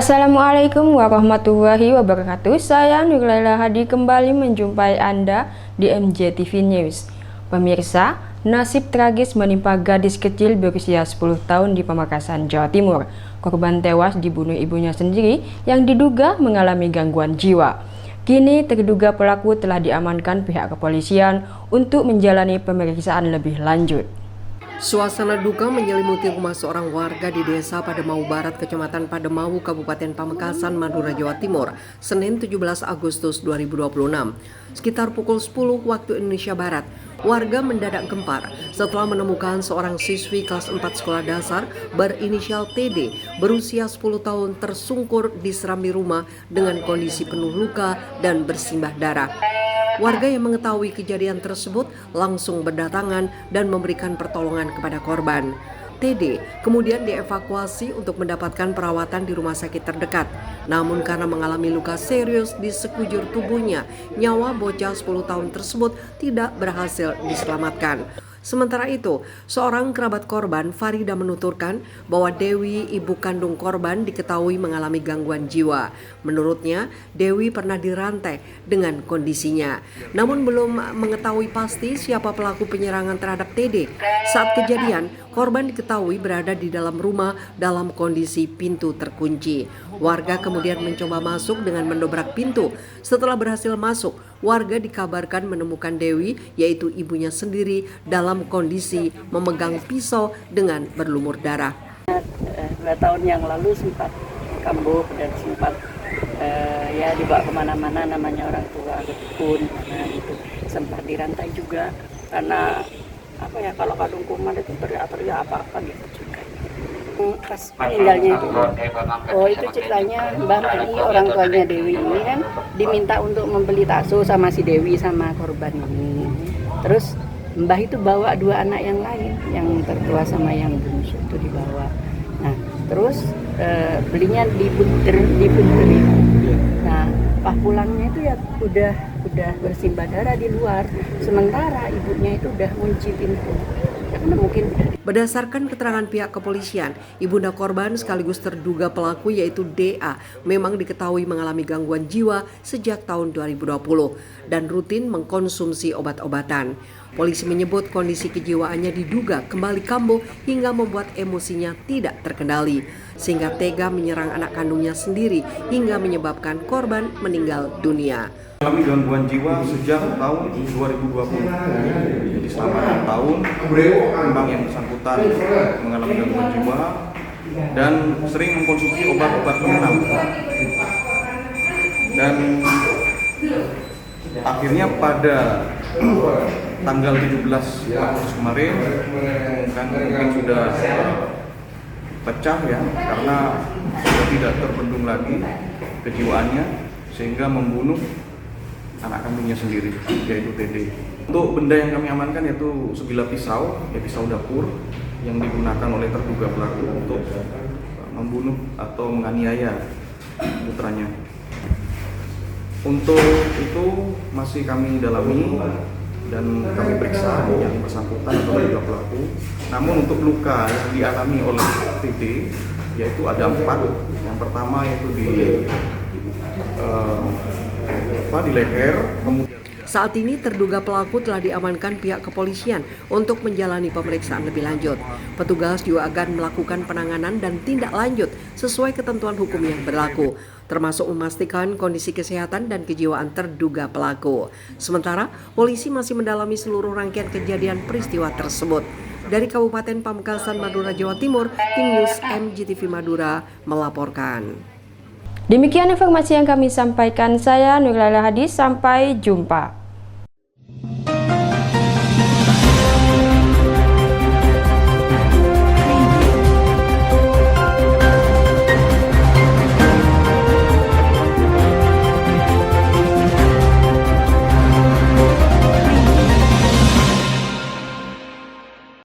Assalamualaikum warahmatullahi wabarakatuh. Saya Nurlaila Hadi kembali menjumpai Anda di MJTV News. Pemirsa, nasib tragis menimpa gadis kecil berusia 10 tahun di Pamekasan, Jawa Timur. Korban tewas dibunuh ibunya sendiri yang diduga mengalami gangguan jiwa. Kini terduga pelaku telah diamankan pihak kepolisian untuk menjalani pemeriksaan lebih lanjut. Suasana duka menyelimuti rumah seorang warga di desa Pademau Barat, Kecamatan Pademau, Kabupaten Pamekasan, Madura, Jawa Timur, Senin 17 Agustus 2026. Sekitar pukul 10 waktu Indonesia Barat, warga mendadak gempar setelah menemukan seorang siswi kelas 4 sekolah dasar berinisial TD berusia 10 tahun tersungkur di serambi rumah dengan kondisi penuh luka dan bersimbah darah. Warga yang mengetahui kejadian tersebut langsung berdatangan dan memberikan pertolongan kepada korban. TD kemudian dievakuasi untuk mendapatkan perawatan di rumah sakit terdekat. Namun karena mengalami luka serius di sekujur tubuhnya, nyawa bocah 10 tahun tersebut tidak berhasil diselamatkan. Sementara itu, seorang kerabat korban, Farida, menuturkan bahwa Dewi, ibu kandung korban, diketahui mengalami gangguan jiwa. Menurutnya, Dewi pernah dirantai dengan kondisinya. Namun belum mengetahui pasti siapa pelaku penyerangan terhadap TD. Saat kejadian, korban diketahui berada di dalam rumah dalam kondisi pintu terkunci. Warga kemudian mencoba masuk dengan mendobrak pintu. Setelah berhasil masuk, warga dikabarkan menemukan Dewi, yaitu ibunya sendiri, dalam kondisi memegang pisau dengan berlumur darah. 2 tahun yang lalu sempat kambuh dan sempat dibawa kemana-mana, namanya orang tua ke dukun, gitu. Sempat dirantai juga karena kalau kadung kuman itu teriak-teriak apa gitu juga. Pas meninggalnya itu ceritanya Mbah ini orang tuanya Dewi ini kan diminta untuk membeli bakso sama si Dewi sama korban ini. Terus Mbah itu bawa 2 anak yang lain, yang tertua sama yang bungsu itu dibawa. Nah terus belinya di Punter. Nah pas pulangnya itu ya udah bersimbah darah di luar. Sementara ibunya itu udah kunci pintu. Karena mungkin berdasarkan keterangan pihak kepolisian, ibunda korban sekaligus terduga pelaku yaitu DA memang diketahui mengalami gangguan jiwa sejak tahun 2020 dan rutin mengkonsumsi obat-obatan. Polisi menyebut kondisi kejiwaannya diduga kembali kambuh hingga membuat emosinya tidak terkendali, sehingga tega menyerang anak kandungnya sendiri hingga menyebabkan korban meninggal dunia. Mengalami gangguan jiwa sejak tahun 2020. Jadi selama 6 tahun memang yang bersangkutan mengalami gangguan jiwa dan sering mengkonsumsi obat-obat penenang. Dan akhirnya pada tanggal 17 Agustus kemarin mungkin sudah pecah ya, karena sudah tidak terbendung lagi kejiwaannya sehingga membunuh anak kandungnya sendiri, yaitu TD. Untuk benda yang kami amankan yaitu sebilah pisau, pisau dapur yang digunakan oleh terduga pelaku untuk membunuh atau menganiaya putranya. Untuk itu masih kami dalami dan kami periksa yang bersangkutan atau terduga pelaku. Namun untuk luka yang dialami oleh TD yaitu ada 4. Yang pertama yaitu di leher. Saat ini terduga pelaku telah diamankan pihak kepolisian untuk menjalani pemeriksaan lebih lanjut. Petugas juga akan melakukan penanganan dan tindak lanjut sesuai ketentuan hukum yang berlaku, termasuk memastikan kondisi kesehatan dan kejiwaan terduga pelaku. Sementara, polisi masih mendalami seluruh rangkaian kejadian peristiwa tersebut. Dari Kabupaten Pamekasan, Madura, Jawa Timur, tim News MJTV Madura melaporkan. Demikian informasi yang kami sampaikan. Saya Nurlaila Hadi, sampai jumpa.